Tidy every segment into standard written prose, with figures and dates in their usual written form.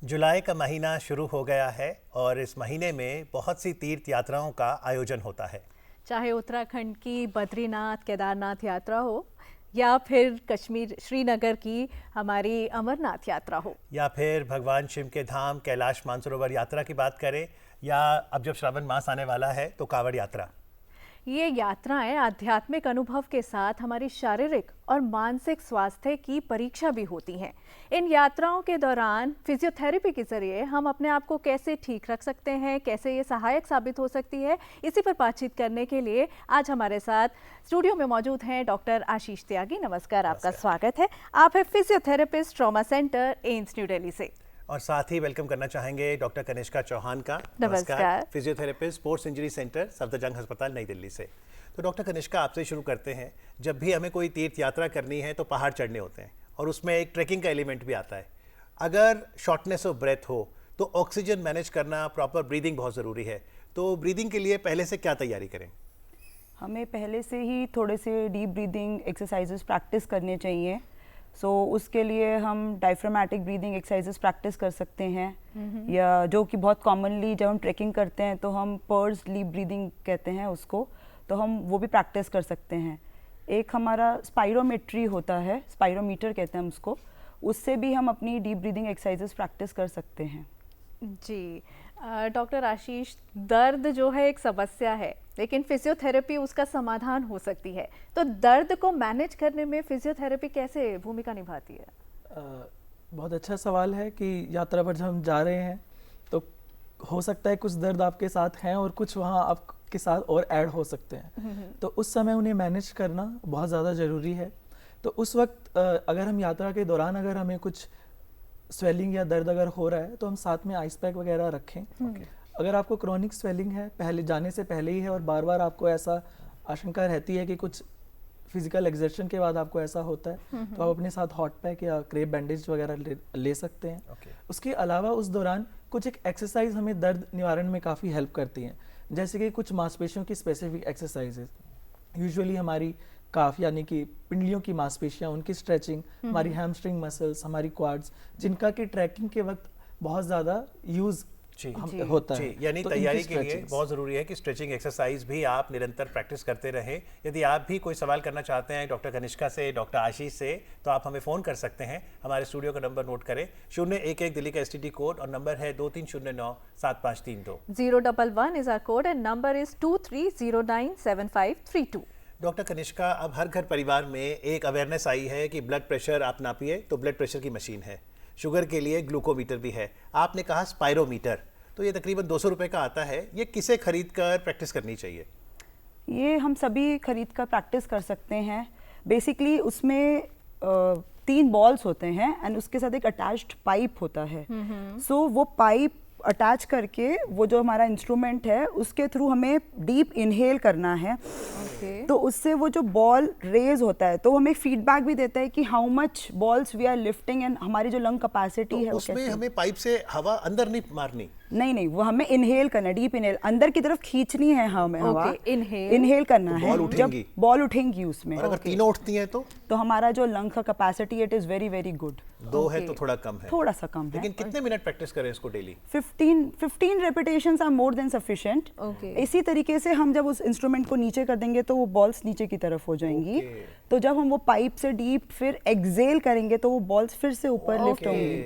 जुलाई का महीना शुरू हो गया है और इस महीने में बहुत सी तीर्थ यात्राओं का आयोजन होता है। चाहे उत्तराखंड की बद्रीनाथ केदारनाथ यात्रा हो या फिर कश्मीर श्रीनगर की हमारी अमरनाथ यात्रा हो या फिर भगवान शिव के धाम कैलाश मानसरोवर यात्रा की बात करें, या अब जब श्रावण मास आने वाला है तो कांवड़ यात्रा। ये यात्राएं आध्यात्मिक अनुभव के साथ हमारी शारीरिक और मानसिक स्वास्थ्य की परीक्षा भी होती हैं। इन यात्राओं के दौरान फिजियोथेरेपी के जरिए हम अपने आप को कैसे ठीक रख सकते हैं, कैसे ये सहायक साबित हो सकती है, इसी पर बातचीत करने के लिए आज हमारे साथ स्टूडियो में मौजूद हैं डॉक्टर आशीष त्यागी। नमस्कार, आपका स्वागत है। आप है physiotherapist, trauma centre, AIIMS new Delhi से। और साथ ही वेलकम करना चाहेंगे डॉक्टर कनिष्का चौहान का। नमस्कार। Physiotherapist, sports injury centre, Safdarjung अस्पताल, नई दिल्ली से। तो डॉक्टर कनिष्का, आपसे शुरू करते हैं। जब भी हमें कोई तीर्थ यात्रा करनी है तो पहाड़ चढ़ने होते हैं और उसमें एक ट्रैकिंग का एलिमेंट भी आता है। अगर शॉर्टनेस ऑफ ब्रेथ हो तो ऑक्सीजन मैनेज करना, प्रॉपर ब्रीदिंग बहुत ज़रूरी है। तो ब्रीदिंग के लिए पहले से क्या तैयारी करें? हमें पहले से ही थोड़े से डीप ब्रीदिंग एक्सरसाइजेस प्रैक्टिस करने चाहिए। उसके लिए हम डायफ्रामेटिक ब्रीदिंग एक्सरसाइजेस प्रैक्टिस कर सकते हैं, या जो कि बहुत कॉमनली जब हम ट्रैकिंग करते हैं तो हम पर्स डीप ब्रीदिंग कहते हैं उसको, तो हम वो भी प्रैक्टिस कर सकते हैं। एक हमारा स्पाइरोमेट्री होता है, स्पाइरोमीटर कहते हैं हम उसको, उससे भी हम अपनी डीप ब्रीदिंग एक्सरसाइजेस प्रैक्टिस कर सकते हैं। जी डॉक्टर आशीष, दर्द जो है एक समस्या है, लेकिन फिजियोथेरेपी उसका समाधान हो सकती है। तो दर्द को मैनेज करने में फिजियोथेरेपी कैसे भूमिका निभाती है? बहुत अच्छा सवाल है कि यात्रा पर जब हम जा रहे हैं तो हो सकता है कुछ दर्द आपके साथ हैं और कुछ वहाँ आपके साथ और ऐड हो सकते हैं, तो उस समय उन्हें मैनेज करना बहुत ज़्यादा ज़रूरी है। तो उस वक्त अगर हम यात्रा के दौरान अगर हमें कुछ स्वेलिंग या दर्द अगर हो रहा है तो हम साथ में आइस पैक वगैरह रखें। अगर आपको क्रॉनिक स्वेलिंग है, पहले जाने से पहले ही है और बार बार आपको ऐसा आशंका रहती है कि कुछ फिजिकल एक्सर्शन के बाद आपको ऐसा होता है, तो आप अपने साथ हॉट पैक या क्रेप बैंडेज वगैरह ले सकते हैं। उसके अलावा उस दौरान कुछ एक एक्सरसाइज हमें दर्द निवारण में काफ़ी हेल्प करती हैं, जैसे कि कुछ मांसपेशियों की स्पेसिफिक एक्सरसाइजेज। यूजुअली हमारी काफ यानी कि पिंडलियों की मांसपेशियां, उनकी स्ट्रेचिंग, हमारी हैमस्ट्रिंग मसल्स, हमारी क्वाड्स, जिनका की ट्रैकिंग के वक्त बहुत ज़्यादा यूज़ होता है। यानी तो तैयारी के लिए बहुत ज़रूरी है कि स्ट्रेचिंग एक्सरसाइज भी आप निरंतर प्रैक्टिस करते रहें। यदि आप भी कोई सवाल करना चाहते हैं डॉक्टर कनिष्का से, डॉक्टर आशीष से, तो आप हमें फ़ोन कर सकते हैं। हमारे स्टूडियो का नंबर नोट करें, 011 दिल्ली का STD कोड, और नंबर है 2309-7532। 011 is our code and number is 23097532। Doctor Kanishka, अब हर घर परिवार में एक अवेयरनेस आई है कि ब्लड प्रेशर आप नापिए तो ब्लड प्रेशर की मशीन है, शुगर के लिए ग्लूकोमीटर भी है, आपने कहा स्पाइरोमीटर, तो ये तकरीबन 200 रुपये का आता है। ये किसे खरीद कर प्रैक्टिस करनी चाहिए? ये हम सभी खरीद कर प्रैक्टिस कर सकते हैं। बेसिकली उसमें 3 बॉल्स होते हैं एंड उसके साथ एक अटैच्ड पाइप होता है। वो पाइप अटैच करके वो जो हमारा इंस्ट्रूमेंट है उसके थ्रू हमें डीप इनहेल करना है। तो उससे वो जो बॉल रेज होता है तो हमें फीडबैक भी देता है कि how much balls we are lifting and हमारी जो लंग कैपेसिटी है उसमें हमें पाइप से हवा अंदर नहीं मारनी, नहीं, वो हमें इनहेल करना, डीप इनहेल, अंदर की तरफ खींचनी है हमें हवा, इनहेल करना है। जब बॉल उठेंगी उसमें, और अगर तीनों उठती हैं तो हमारा जो लंग का capacity it is very very good. 2 है तो थोड़ा कम है, थोड़ा सा कम है। लेकिन कितने मिनट प्रैक्टिस करें इसको daily? 15 repetitions are more than sufficient. इसी तरीके से हम जब उस इंस्ट्रूमेंट को नीचे कर देंगे तो वो बॉल्स नीचे की तरफ हो जाएंगी। तो जब हम वो पाइप से डीप फिर एक्सेल करेंगे तो वो बॉल्स फिर से ऊपर लिफ्ट होंगी।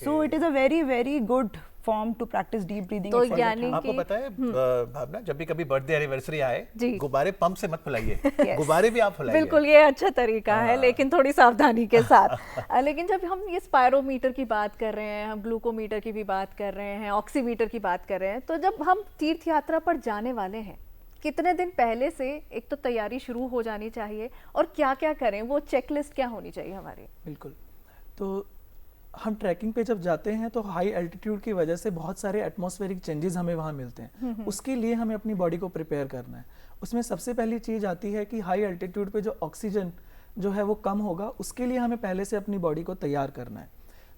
So it is a very very good form to practice deep breathing. तो यानी आपको पता है भावना, जब भी कभी बर्थडे एनिवर्सरी आए, गुब्बारे पंप से मत फुलाइए। गुब्बारे भी आप फुलाइए। बिल्कुल, ये अच्छा तरीका है, लेकिन थोड़ी सावधानी के साथ। लेकिन जब हम ये स्पायरोमीटर की बात कर रहे हैं, हम ग्लूकोमीटर की भी बात कर रहे हैं, ऑक्सीमीटर की बात कर रहे हैं, तो जब हम तीर्थ यात्रा पर जाने वाले हैं, कितने दिन पहले से एक तो तैयारी शुरू हो जानी चाहिए और क्या क्या करें, वो चेकलिस्ट क्या होनी चाहिए हमारी? बिल्कुल, तो हम ट्रैकिंग पे जब जाते हैं तो हाई एल्टीट्यूड की वजह से बहुत सारे एटमॉस्फेरिक चेंजेस हमें वहाँ मिलते हैं। उसके लिए हमें अपनी बॉडी को प्रिपेयर करना है। उसमें सबसे पहली चीज़ आती है कि हाई एल्टीट्यूड पे जो ऑक्सीजन जो है वो कम होगा, उसके लिए हमें पहले से अपनी बॉडी को तैयार करना है।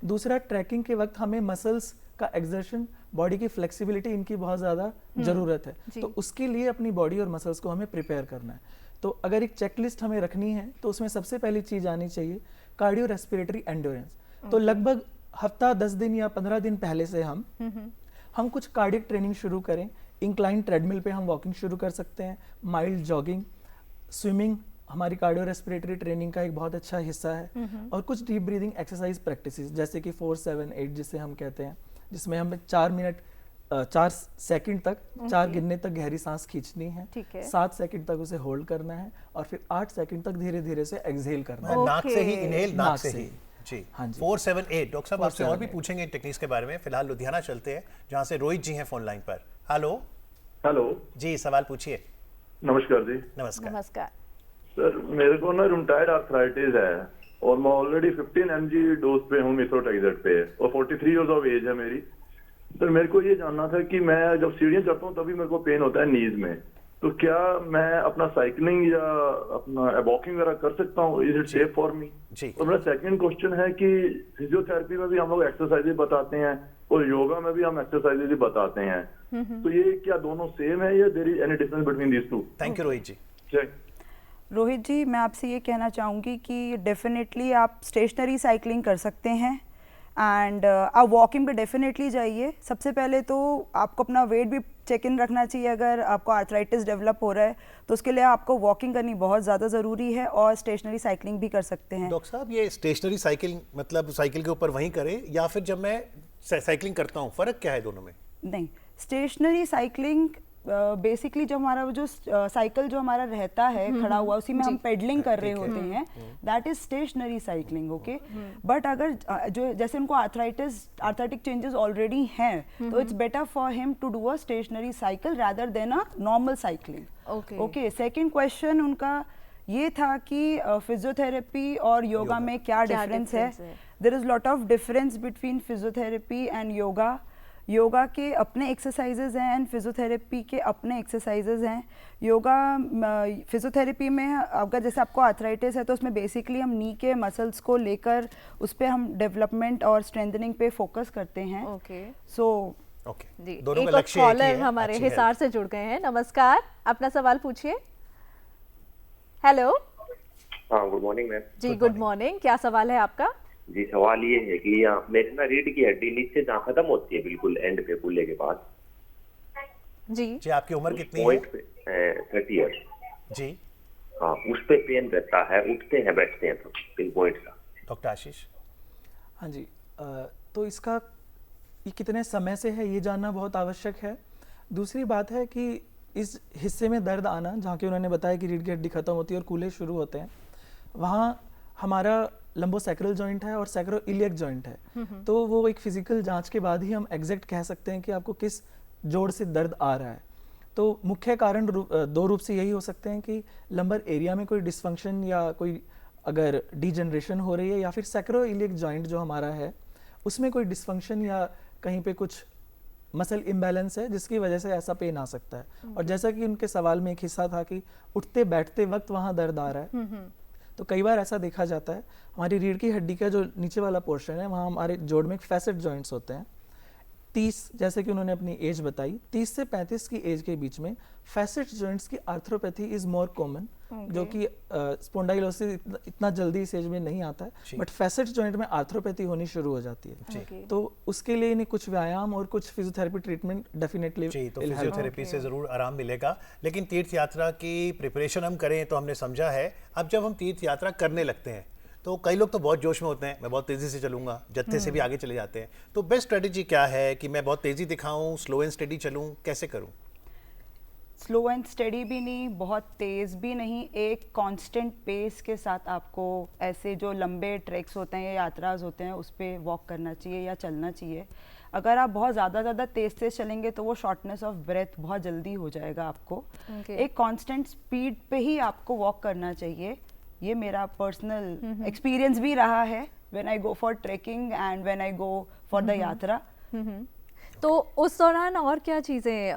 दूसरा, ट्रैकिंग के वक्त हमें मसल्स का एक्सर्शन, बॉडी की फ्लेक्सिबिलिटी, इनकी बहुत ज़्यादा ज़रूरत है, तो उसके लिए अपनी बॉडी और मसल्स को हमें प्रिपेयर करना है। तो अगर एक चेकलिस्ट हमें रखनी है तो उसमें सबसे पहली चीज़ आनी चाहिए कार्डियो रेस्पिरेटरी एंड्योरेंस। तो लगभग हफ्ता 10 दिन या 15 दिन पहले से हम कुछ कार्डियक ट्रेनिंग शुरू करें। इंक्लाइन ट्रेडमिल पे हम वॉकिंग शुरू कर सकते हैं, माइल्ड जॉगिंग, स्विमिंग हमारी कार्डियो रेस्पिरेटरी ट्रेनिंग का एक बहुत अच्छा हिस्सा है, और कुछ डीप ब्रीदिंग एक्सरसाइज प्रैक्टिसेस जैसे कि 4-7-8 जिसे हम कहते हैं, जिसमें हमें 4 सेकंड तक 4 गिनने तक गहरी सांस खींचनी है, 7 सेकंड तक उसे होल्ड करना है, और फिर 8 सेकंड तक धीरे धीरे से एक्सहेल करना है। नाक से ही इनहेल, नाक से ही। जी हाँ जी। 4-7-8। डॉक्टर साहब आपसे और भी पूछेंगे टेक्निक्स के बारे में। फिलहाल लुधियाना चलते हैं जहाँ से रोहित जी हैं फोन लाइन पर। हेलो जी, सवाल पूछिए। नमस्कार जी। नमस्कार सर, मेरे को ना रूमेटॉइड आर्थराइटिस है और मैं ऑलरेडी 15 mg डोज पे हूँ मेथोट्रेक्सेट पे, और 43 इयर्स ऑफ एज है मेरी। सर मेरे को ये जानना था कि मैं जब सीढ़ियाँ चढ़ता हूँ तभी मेरे को पेन होता है नीज में, तो क्या मैं अपना साइकिलिंग या अपना वॉकिंग वगैरह कर सकता हूँ? Is it safe for me? और मेरा सेकंड क्वेश्चन है कि फिजियोथेरेपी में भी हम लोग एक्सरसाइजेज बताते हैं और योगा में भी हम एक्सरसाइजेज बताते हैं, तो ये क्या दोनों सेम है या there is any difference between these two? Thank you Rohit ji. Rohit ji, मैं आपसे ये कहना चाहूँगी कि डेफिनेटली आप स्टेशनरी साइकिलिंग कर सकते हैं, एंड आप वॉकिंग पे डेफिनेटली जाइए। सबसे पहले तो आपको अपना वेट भी चेक इन रखना चाहिए। अगर आपको आर्थराइटिस डेवलप हो रहा है तो उसके लिए आपको वॉकिंग करनी बहुत ज़्यादा ज़रूरी है, और स्टेशनरी साइकिलिंग भी कर सकते हैं। डॉक्टर साहब, ये स्टेशनरी साइकिलिंग मतलब साइकिल के ऊपर वहीं करें या फिर जब मैं साइकिलिंग करता हूँ, फ़र्क क्या है दोनों में? नहीं, स्टेशनरी साइकिलिंग बेसिकली जो हमारा वो जो साइकिल जो हमारा रहता है खड़ा हुआ, उसी में हम पेडलिंग कर रहे होते हैं, that is stationary cycling. Okay, but अगर जो जैसे उनको आर्थराइटिक चेंजेस ऑलरेडी हैं, तो it's better for him to do a stationary cycle rather than a normal cycling. Okay, second question उनका ये था कि फिजियोथेरेपी और योगा में क्या डिफरेंस है। There is lot of difference between physiotherapy and yoga. Yoga के अपने एक्सरसाइजेज हैं एंड फिजियोथेरेपी के अपने एक्सरसाइजेज हैं। योगा फिजियोथेरेपी में अगर जैसे आपको आर्थराइटिस है तो उसमें बेसिकली हम नी के मसल्स को लेकर उस पर हम डेवलपमेंट और स्ट्रेंथनिंग पे फोकस करते हैं। ओके, सो जी, एक और कॉलर हमारे हिसार से जुड़ गए हैं। नमस्कार, अपना सवाल पूछिए। हेलो। हाँ, गुड मॉर्निंग मैम। जी, गुड मॉर्निंग। क्या सवाल है आपका? जी, सवाल ये है कि मेरी ना रीढ़ की हड्डी नीचे जहाँ खत्म होती है बिल्कुल एंड पे पुल्ले के पास। जी, आपकी उम्र कितनी है? 30 ईयर्स। जी हाँ, उस पे पेन रहता है, उठते हैं बैठते हैं तो पिन पॉइंट का। डॉक्टर आशीष। हाँ जी, तो इसका ये कितने समय से है ये जानना बहुत आवश्यक है। दूसरी बात है कि इस हिस्से में दर्द आना, जहाँ के उन्होंने बताया कि रीढ़ की हड्डी खत्म होती है और कूल्हे शुरू होते हैं, वहाँ हमारा लंबोसैक्रल जॉइंट है और सैक्रोइलियक जॉइंट है। तो वो एक फिजिकल जांच के बाद ही हम एग्जैक्ट कह सकते हैं कि आपको किस जोड़ से दर्द आ रहा है। तो मुख्य कारण दो रूप से यही हो सकते हैं कि लंबर एरिया में कोई डिसफंक्शन या कोई अगर डीजनरेशन हो रही है, या फिर सैक्रोइलियक जॉइंट जो हमारा है उसमें कोई डिसफंक्शन या कहीं पे कुछ मसल इम्बैलेंस है जिसकी वजह से ऐसा पेन आ सकता है। और जैसा कि उनके सवाल में एक हिस्सा था कि उठते बैठते वक्त वहाँ दर्द आ रहा है, तो कई बार ऐसा देखा जाता है हमारी रीढ़ की हड्डी का जो नीचे वाला पोर्शन है वहाँ हमारे जोड़ में फैसेट जॉइंट्स होते हैं। 30, जैसे कि उन्होंने अपनी एज बताई, 30 से 35 की एज के बीच में फैसेट जॉइंट्स की आर्थ्रोपैथी इज मोर कॉमन, जो कि स्पोंडाइलोसिस इतना जल्दी इस एज में नहीं आता है, बट फैसेट जॉइंट में आर्थ्रोपैथी होनी शुरू हो जाती है। तो उसके लिए इन्हें कुछ व्यायाम और कुछ फिजियोथेरेपी ट्रीटमेंट डेफिनेटली जी, तो फिजियोथेरेपी से जरूर आराम मिलेगा। लेकिन तीर्थ यात्रा की प्रिपरेशन हम करें तो हमने समझा है, अब जब हम तीर्थ यात्रा करने लगते हैं तो कई लोग तो बहुत जोश में होते हैं, मैं बहुत तेज़ी से चलूंगा, जत्थे से भी आगे चले जाते हैं। तो बेस्ट स्ट्रेटेजी क्या है कि मैं बहुत तेज़ी दिखाऊं, स्लो एंड स्टेडी चलूं, कैसे करूं? स्लो एंड स्टेडी भी नहीं, बहुत तेज़ भी नहीं, एक कांस्टेंट पेस के साथ आपको ऐसे जो लंबे ट्रैक्स होते हैं या यात्राज होते हैं उस पर वॉक करना चाहिए या चलना चाहिए। अगर आप बहुत ज़्यादा तेज़ चलेंगे तो वो शॉर्टनेस ऑफ ब्रेथ बहुत जल्दी हो जाएगा आपको। एक कांस्टेंट स्पीड पे ही आपको वॉक करना चाहिए। ये मेरा पर्सनल एक्सपीरियंस भी रहा है when I go for trekking and when I go for the यात्रा। तो उस दौरान और क्या चीज़ें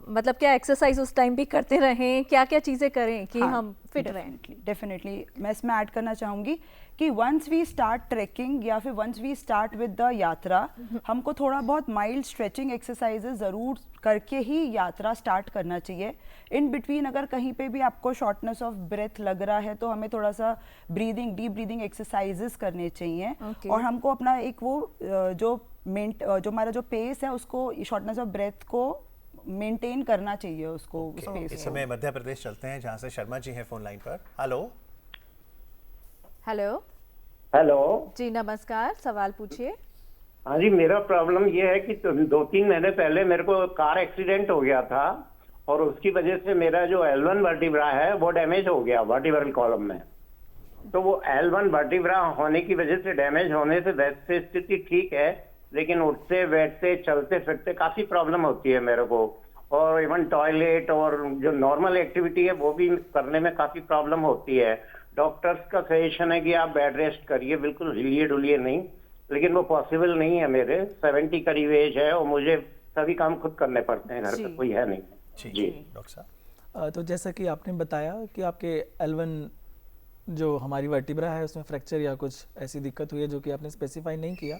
मतलब क्या एक्सरसाइज उस टाइम भी करते रहें, क्या क्या चीज़ें करें कि हम फिट रहें? डेफिनेटली मैं इसमें ऐड करना चाहूँगी कि वंस वी स्टार्ट ट्रैकिंग या फिर once we start with the yatra, हमको थोड़ा बहुत माइल्ड स्ट्रेचिंग एक्सरसाइजेज ज़रूर करके ही यात्रा स्टार्ट करना चाहिए। इन बिटवीन अगर कहीं पे भी आपको शॉर्टनेस ऑफ ब्रेथ लग रहा है तो हमें थोड़ा सा ब्रीदिंग, डीप ब्रीदिंग एक्सरसाइजेस करने चाहिए। और हमको अपना एक वो जो हमारा जो पेस है उसको, शॉर्टनेस ऑफ ब्रेथ को मेंटेन करना चाहिए उसको। उस पेस इस समय मध्य प्रदेश चलते हैं जहां से शर्मा जी हैं फोन लाइन पर। हेलो हेलो हेलो जी, नमस्कार, सवाल पूछिए। हाँ जी, मेरा प्रॉब्लम ये है कि 2-3 महीने पहले मेरे को कार एक्सीडेंट हो गया था और उसकी वजह से मेरा जो L1 वर्टिब्रा है वो डैमेज हो गया वर्टिब्रल कॉलम में। तो वो L1 वर्टिब्रा होने की वजह से, डैमेज होने से वैसे स्थिति ठीक है, लेकिन उठते बैठते चलते फिरते काफी प्रॉब्लम होती है मेरे को, और इवन टॉयलेट और जो नॉर्मल एक्टिविटी है वो भी करने में काफी प्रॉब्लम होती है। डॉक्टर्स का सजेशन है कि आप बेड रेस्ट करिए, बिल्कुल हिलिए डुलिए नहीं, लेकिन वो पॉसिबल नहीं है। मेरे 70 करीब एज है और मुझे सभी काम खुद करने पड़ते हैं, घर पे कोई है नहीं। जी डॉक्टर साहब, तो जैसा कि आपने बताया कि आपके L1 जो हमारी वर्टिब्रा है उसमें फ्रैक्चर या कुछ ऐसी दिक्कत हुई है जो कि आपने स्पेसिफाई नहीं किया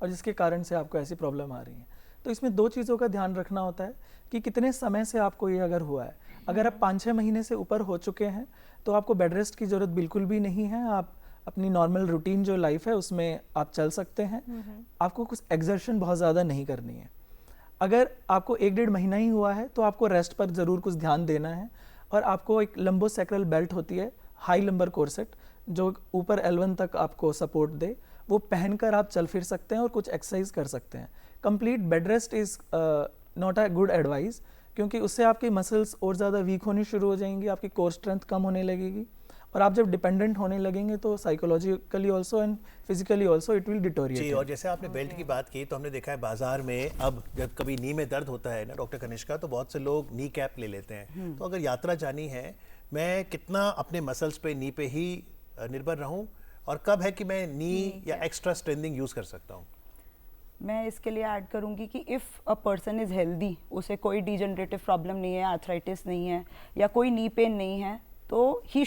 और जिसके कारण से आपको ऐसी प्रॉब्लम आ रही है। तो इसमें 2 चीज़ों का ध्यान रखना होता है कि कितने समय से आपको ये अगर हुआ है। अगर आप 5-6 महीने से ऊपर हो चुके हैं तो आपको बेड रेस्ट की ज़रूरत बिल्कुल भी नहीं है। आप अपनी नॉर्मल रूटीन जो लाइफ है उसमें आप चल सकते हैं। आपको कुछ एक्सर्शन बहुत ज़्यादा नहीं करनी है। अगर आपको 1-1.5 महीना ही हुआ है तो आपको रेस्ट पर ज़रूर कुछ ध्यान देना है और आपको एक लंबोसेक्रल बेल्ट होती है, हाई लंबर कोर्सेट, जो ऊपर L1 तक आपको सपोर्ट दे, वो पहनकर आप चल फिर सकते हैं और कुछ एक्सरसाइज कर सकते हैं। Complete bed rest is not a good advice, क्योंकि उससे आपकी मसल्स और ज़्यादा वीक होनी शुरू हो जाएंगी, आपकी कोर स्ट्रेंथ कम होने लगेगी और आप जब डिपेंडेंट होने लगेंगे तो psychologically also and physically also it will deteriorate. जी, और जैसे आपने बेल्ट की बात की तो हमने देखा है बाजार में अब जब कभी नी में दर्द होता है ना डॉक्टर कनिष्का, तो बहुत से लोग नी कैप ले लेते हैं। तो अगर यात्रा जानी है, मैं कितना अपने मसल्स पे, नी पे ही निर्भर रहूं और कब है कि मैं नी या एक्स्ट्रा स्ट्रेंथिंग यूज कर सकता हूं? मैं इसके लिए ऐड करूंगी कि if a person is healthy, उसे कोई डिजेनरेटिव प्रॉब्लम नहीं है, आर्थराइटिस नहीं है या कोई नी पेन नहीं है, तो ही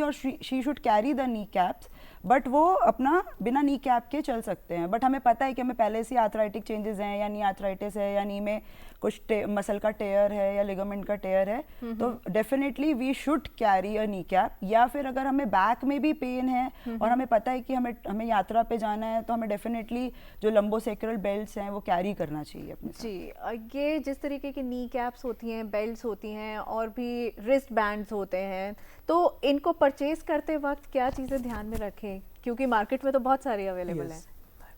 और she should carry the knee caps. But वो अपना बिना नी कैप के चल सकते हैं। बट हमें पता है कि हमें पहले से आर्थराइटिक चेंजेस हैं या नी आर्थराइटिस है या नी में कुछ मसल का टेयर है या लिगामेंट का टेयर है, तो definitely we should carry a knee cap. या फिर अगर हमें बैक में भी पेन है और हमें पता है कि हमें यात्रा पे जाना है, तो हमें डेफिनेटली जो लंबोसेक्रल बेल्ट्स हैं वो कैरी करना चाहिए अपने साथ। जी, ये जिस तरीके की नी कैप्स होती हैं, बेल्ट्स होती हैं और भी रिस्ट बैंड्स होते हैं, तो इनको परचेज करते वक्त क्या चीज़ें ध्यान में रखें, क्योंकि मार्केट में तो बहुत सारी अवेलेबल हैं।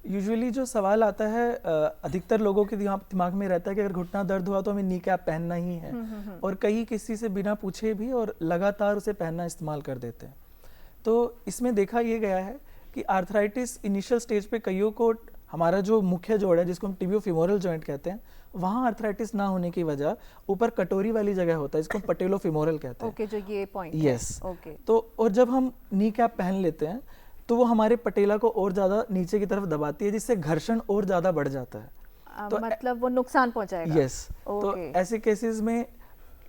यूजुअली जो सवाल आता है अधिकतर लोगों के दिमाग में रहता है कि अगर घुटना दर्द हुआ तो हमें नी कैप पहनना ही है, और कई किसी से बिना पूछे भी और लगातार उसे पहनना इस्तेमाल कर देते हैं। तो इसमें देखा ये गया है कि आर्थराइटिस इनिशियल स्टेज पे कईयों को, हमारा जो मुख्य जोड़ है जिसको हम टिबियोफिमोरल जॉइंट कहते हैं, वहाँ आर्थराइटिस ना होने की वजह ऊपर कटोरी वाली जगह होता है जिसको हम पटेलोफिमोरल कहते हैं। ओके, जो ये पॉइंट यस, ओके। तो और जब हम नी कैप पहन लेते हैं तो वो हमारे पटेला को और ज़्यादा नीचे की तरफ दबाती है, जिससे घर्षण और ज़्यादा बढ़ जाता है। तो मतलब वो नुकसान पहुंचाएगा। यस, तो ऐसे केसेस में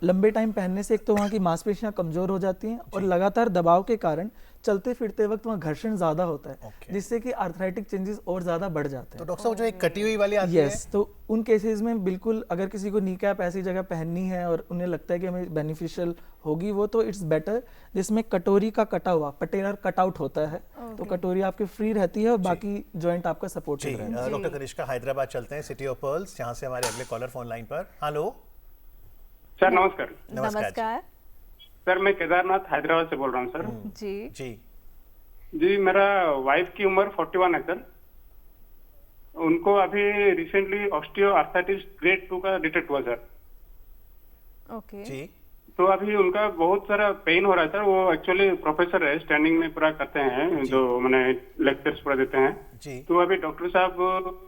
लंबे टाइम पहनने से एक तो वहाँ की मांसपेशियां कमजोर हो जाती हैं और लगातार दबाव के कारण चलते फिरते वक्त वहाँ घर्षण ज्यादा होता है, जिससे कि आर्थराइटिक चेंजेस और ज्यादा बढ़ जाते हैं। तो डॉक्टर साहब जो एक कटी हुई वाली आती है, यस, तो उन केसेस में बिल्कुल अगर किसी को नी कैप ऐसी जगह पहननी है और उन्हें लगता है कि हमें बेनिफिशियल होगी वो, तो इट्स बेटर जिसमें कटोरी का कटा हुआ पटेलर कटआउट होता है, तो कटोरी आपकी फ्री रहती है और बाकी जॉइंट आपका सपोर्टिव रहता है। डॉक्टर कनिष्का, हैदराबाद चलते हैं, सिटी ऑफ पर्ल्स, जहाँ से हमारे अगले कॉलर फोन लाइन पर। हेलो सर, नमस्कार। नमस्कार सर, मैं केदारनाथ हैदराबाद से बोल रहा हूँ सर। जी जी जी, मेरा वाइफ की उम्र 41 है सर। उनको अभी रिसेंटली ऑस्टियो आर्थराइटिस ग्रेड 2 का डिटेक्ट हुआ सर। ओके जी, तो अभी उनका बहुत सारा पेन हो रहा है सर। वो एक्चुअली प्रोफेसर है, स्टैंडिंग में पूरा करते हैं, जो मैंने लेक्चर्स पूरा देते हैं जी। तो अभी डॉक्टर साहब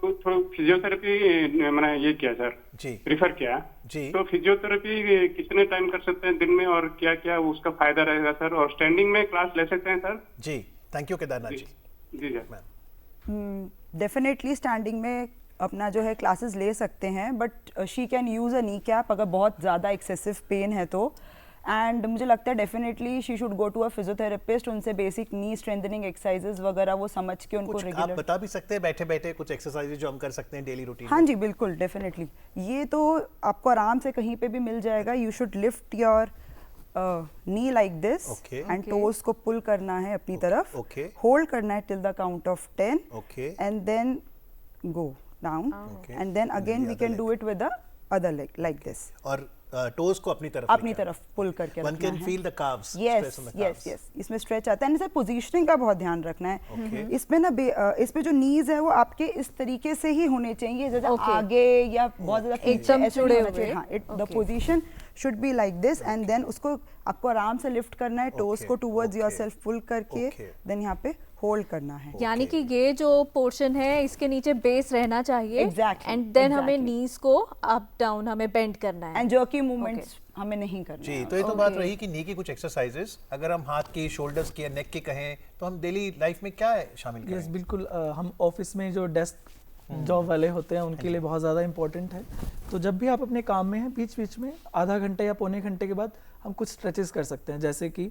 थोड़ा फिजियोथेरेपी मैंने ये किया सर, जी रिफर किया जी। तो फिजियोथेरेपी कितने टाइम कर सकते हैं दिन में और क्या क्या उसका फायदा रहेगा सर, और स्टैंडिंग में क्लास ले सकते हैं सर? जी, थैंक यू केदारनाथ जी। जी सर। डेफिनेटली स्टैंडिंग में अपना जो है क्लासेस ले सकते हैं, but she can use a knee cap अगर बहुत ज़्यादा एक्सेसिव पेन है तो। एंड मुझे लगता है definitely she should go to a physiotherapist, उनसे बेसिक नी स्ट्रेंथनिंग एक्सरसाइजेज वगैरह वो समझ के उनको कुछ आप रेगुलर। बता भी सकते हैं बैठे बैठे कुछ एक्सरसाइजेज जो हम कर सकते हैं डेली रूटीन हाँ जी बिल्कुल, डेफिनेटली ये तो आपको आराम से कहीं पे भी मिल जाएगा। You should lift your knee like this Okay. And toes को पुल करना है अपनी तरफ, okay. होल्ड करना है till the count of 10 Okay. And then go down Okay. And then again the we other can leg. Do it with the other leg like this. और toes को अपनी तरफ अपनी लेके तरफ पुल करके वन रखना कैन है। Feel the calves, yes stress on the yes calves. Yes, इसमें स्ट्रेच आता है। एंड सर पोजीशनिंग का बहुत ध्यान रखना है। Okay. इसमें ना इस पे जो नीज है वो आपके इस तरीके से ही होने चाहिए, जैसे Okay. आगे या बहुत ज्यादा पीछे एकदम ऐसे नहीं जुड़े होना चाहिए। हुए। हाँ, the Okay. Position should be like this and then उसको आपको आराम से लिफ्ट करना है, टोज Okay. को टुवर्ड्स Okay. योरसेल्फ पुल करके Okay. देन यहाँ पे होल्ड करना है। यानी कि ये जो पोर्शन है इसके नीचे बेस रहना चाहिए Exactly, एंड देन हमें exactly. नीज को अप डाउन हमें बेंड करना है। एंड जर्की मूवमेंट्स हमें नहीं करना जी, है। तो ये तो बात रही कि नी की कुछ एक्सरसाइजेस, अगर हम हाथ की, शोल्डर्स की या नेक की कहें तो हम डेली लाइफ में क्या शामिल यस करें? बिल्कुल, हम ऑफिस में जो डेस्क जॉब वाले होते हैं उनके लिए बहुत ज़्यादा इंपॉर्टेंट है। तो जब भी आप अपने काम में हैं, बीच बीच में आधा घंटे या पौने घंटे के बाद हम कुछ स्ट्रेचेस कर सकते हैं, जैसे कि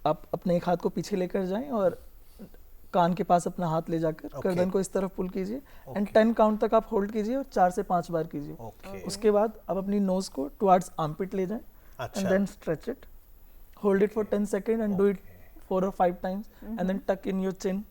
आप अपने एक हाथ को पीछे लेकर जाएं और कान के पास अपना हाथ ले जाकर Okay. गर्दन को इस तरफ पुल कीजिए एंड 10 काउंट तक आप होल्ड कीजिए और 4 से 5 बार कीजिए। Okay. उसके बाद आप अपनी नोज को टुवर्ड्स आर्मपिट ले जाएं अच्छा। And then stretch it, hold it for 10 second and do it 4 or 5 times and then tuck in your chin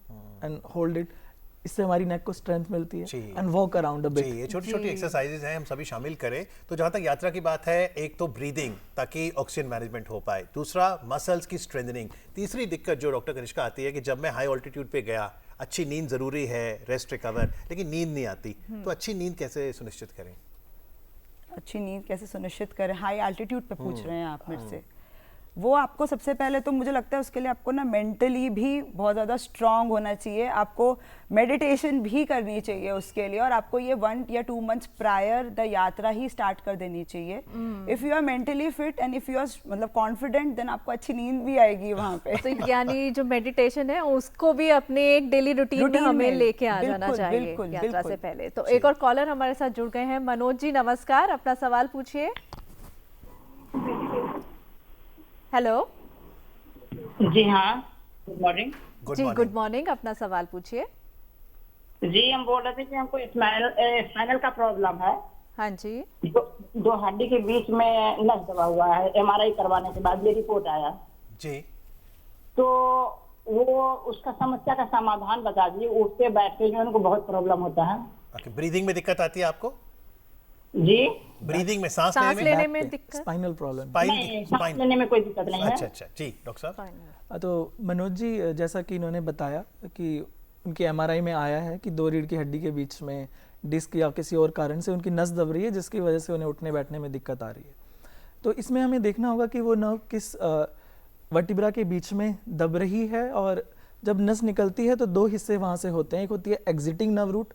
and hold it. इससे हमारी नेक को स्ट्रेंथ मिलती है जी। एंड वॉक अराउंड अ जी, बिट। ये छोटी छोटी एक्सरसाइजेज हैं, हम सभी शामिल करें। तो जहाँ तक यात्रा की बात है, एक तो ब्रीदिंग ताकि ऑक्सीजन मैनेजमेंट हो पाए, दूसरा मसल्स की स्ट्रेंथनिंग, तीसरी दिक्कत जो डॉक्टर कनिष्का आती है कि जब मैं हाई ऑल्टीट्यूड पे गया, अच्छी नींद जरूरी है, रेस्ट रिकवर, लेकिन नींद नहीं आती, तो अच्छी नींद कैसे सुनिश्चित करें? अच्छी नींद कैसे सुनिश्चित करें, हाई एल्टीट्यूड पे पूछ रहे हैं आप मेरे से। वो आपको सबसे पहले तो मुझे लगता है उसके लिए आपको ना मेंटली भी बहुत ज़्यादा स्ट्रांग होना चाहिए, आपको मेडिटेशन भी करनी चाहिए उसके लिए, और आपको ये 1 या 2 मंथ्स प्रायर द यात्रा ही स्टार्ट कर देनी चाहिए। If you are mentally fit and if you are मतलब कॉन्फिडेंट, देन आपको अच्छी नींद भी आएगी वहाँ पे। तो यानी जो मेडिटेशन है उसको भी अपने एक डेली रूटीन में हमें में, लेके आ जाना बिल्कुल, चाहिए बिल्कुल, यात्रा बिल्कुल। से पहले। तो एक और कॉलर हमारे साथ जुड़ गए हैं। मनोज जी नमस्कार, अपना सवाल पूछिए। हेलो जी हाँ, गुड मॉर्निंग। जी, गुड मॉर्निंग, अपना सवाल पूछिए। जी हम बोल रहे थे कि हमको स्पाइनल का प्रॉब्लम है। हाँ जी, दो हड्डी के बीच में नस दबा हुआ है। एमआरआई करवाने के बाद ये रिपोर्ट आया। जी, तो वो उसका समस्या का समाधान बता दीजिए। उठते बैठते जो उनको बहुत प्रॉब्लम होता है। ब्रीदिंग में दिक्कत आती है आपको? जी ब्रीदिंग में, सांस सांस लेने में? लेने में दिक्कत? Spinal problem. नहीं, सांस लेने में कोई दिक्कत नहीं है। अच्छा अच्छा, जी डॉक्टर साहब। तो मनोज जी, जैसा कि इन्होंने बताया कि उनकी एमआरआई में आया है कि 2 रीढ़ की हड्डी के बीच में डिस्क या किसी और कारण से उनकी नस दब रही है, जिसकी वजह से उन्हें उठने बैठने में दिक्कत आ रही है। तो इसमें हमें देखना होगा कि वो नर्व किस वर्टिब्रा के बीच में दब रही है, और जब नस निकलती है तो 2 हिस्से वहाँ से होते हैं, एक होती है एग्जिटिंग नर्व रूट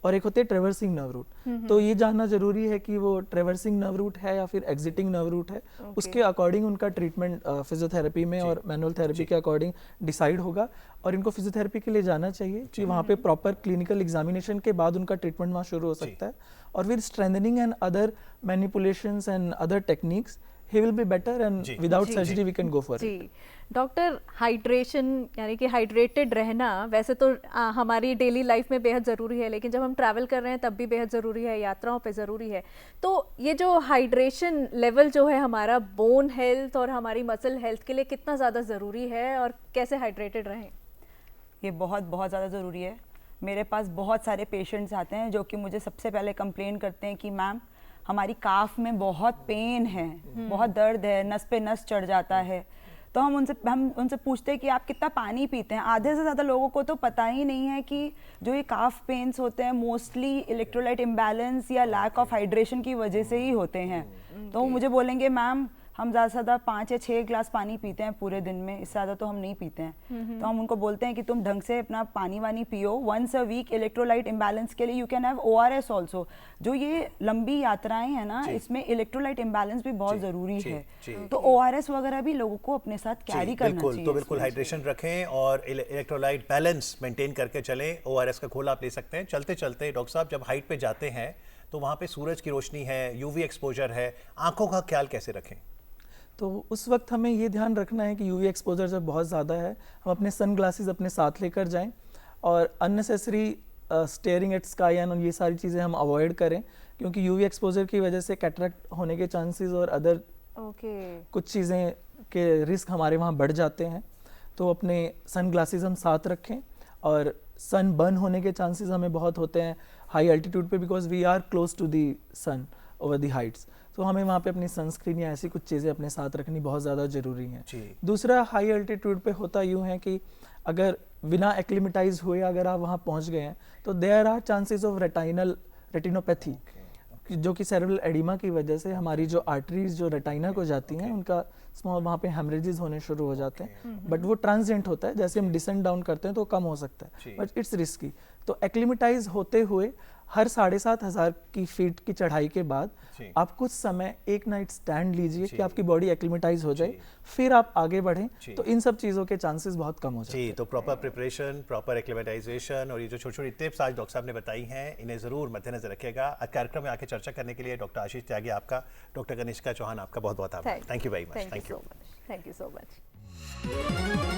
और एक होते हैं ट्रेवर्सिंग नर्व रूट। तो ये जानना जरूरी है कि वो ट्रेवर्सिंग नर्व रूट है या फिर एग्जिटिंग नर्व रूट है। उसके अकॉर्डिंग उनका ट्रीटमेंट फिजियोथेरेपी में और मैनुअल थेरेपी के अकॉर्डिंग डिसाइड होगा, और इनको फिजियोथेरेपी के लिए जाना चाहिए कि वहाँ पे प्रॉपर क्लिनिकल एग्जामिनेशन के बाद उनका ट्रीटमेंट वहाँ शुरू हो सकता है, और with strengthening and other manipulations and other techniques he will be better and without surgery we can go for it. जी डॉक्टर, हाइड्रेशन यानी कि हाइड्रेटेड रहना वैसे तो हमारी डेली लाइफ में बेहद ज़रूरी है, लेकिन जब हम ट्रैवल कर रहे हैं तब भी बेहद ज़रूरी है, यात्राओं पे ज़रूरी है। तो ये जो हाइड्रेशन लेवल जो है हमारा बोन हेल्थ और हमारी मसल हेल्थ के लिए कितना ज़्यादा ज़रूरी है, और कैसे हाइड्रेटेड रहें? ये बहुत बहुत ज़्यादा ज़रूरी है। मेरे पास बहुत सारे पेशेंट्स आते हैं जो कि मुझे सबसे पहले कंप्लेन करते हैं कि मैम हमारी काफ में बहुत पेन है, बहुत दर्द है, नस पे नस चढ़ जाता है। तो हम उनसे पूछते हैं कि आप कितना पानी पीते हैं। आधे से ज़्यादा लोगों को तो पता ही नहीं है कि जो ये काफ पेन्स होते हैं मोस्टली इलेक्ट्रोलाइट इम्बैलेंस या लैक ऑफ हाइड्रेशन की वजह से ही होते हैं। तो वो मुझे बोलेंगे मैम हम ज़्यादा से ज़्यादा 5 या 6 ग्लास पानी पीते हैं पूरे दिन में, इससे ज़्यादा तो हम नहीं पीते हैं। तो हम उनको बोलते हैं कि तुम ढंग से अपना पानी वानी पियो। Once a week electrolyte imbalance के लिए you can have ORS also. जो ये लंबी यात्राएं हैं ना, इसमें इलेक्ट्रोलाइट इम्बैलेंस भी बहुत ज़रूरी है, तो ORS वगैरह भी लोगों को अपने साथ कैरी करना चाहिए। तो बिल्कुल हाइड्रेशन रखें और इलेक्ट्रोलाइट बैलेंस मेंटेन करके चलें। ORS का घोल आप ले सकते हैं। चलते चलते डॉक्टर साहब, जब हाइट पे जाते हैं तो वहाँ पे सूरज की रोशनी है, UV एक्सपोजर है, आंखों का ख्याल कैसे रखें? तो उस वक्त हमें ये ध्यान रखना है कि UV एक्सपोजर जब बहुत ज़्यादा है, हम अपने सन ग्लासेस अपने साथ लेकर जाएं और अननेसेसरी स्टेयरिंग एट स्काई और ये सारी चीज़ें हम अवॉइड करें, क्योंकि UV एक्सपोजर की वजह से कैटरेक्ट होने के चांसेस और अदर कुछ चीज़ें के रिस्क हमारे वहाँ बढ़ जाते हैं। तो अपने सन ग्लासेस हम साथ रखें। और सन बर्न होने के चांसेस हमें बहुत होते हैं हाई एल्टीट्यूड पे, because we are close to the sun over the heights. तो हमें वहाँ पे अपनी सनस्क्रीन या ऐसी कुछ चीज़ें अपने साथ रखनी बहुत ज़्यादा ज़रूरी हैं। दूसरा, हाई एल्टीट्यूड पे होता यूँ है कि अगर बिना एक्लिमेटाइज हुए अगर आप वहाँ पहुँच गए हैं तो there are chances of retinopathy, जो कि सेरेब्रल एडिमा की वजह से हमारी जो आर्टरीज जो रेटाइना को जाती हैं उनका स्मॉल वहाँ पे हेमरेजेस होने शुरू हो जाते हैं। बट वो ट्रांजिएंट होता है, जैसे हम डिसेंड डाउन करते हैं तो कम हो सकता है, बट इट्स रिस्की। तो एक्लिमेटाइज होते हुए हर 7,500 की फीट की चढ़ाई के बाद आप कुछ समय एक नाइट स्टैंड लीजिए कि आपकी बॉडी एक्लिमेटाइज हो जाए, फिर आप आगे बढ़ें, तो इन सब चीज़ों के चांसेस बहुत कम हो जाते हैं। तो प्रॉपर प्रिपरेशन, प्रॉपर एक्लिमेटाइजेशन और ये जो छोटी छोटी टिप्स आज डॉक्टर साहब ने बताई हैं, इन्हें ज़रूर मद्देनजर रखिएगा। आज कार्यक्रम में आके चर्चा करने के लिए डॉक्टर आशीष त्यागी आपका, डॉक्टर कनिष्का चौहान आपका बहुत बहुत आभार। Thank you very much. Thank you so much.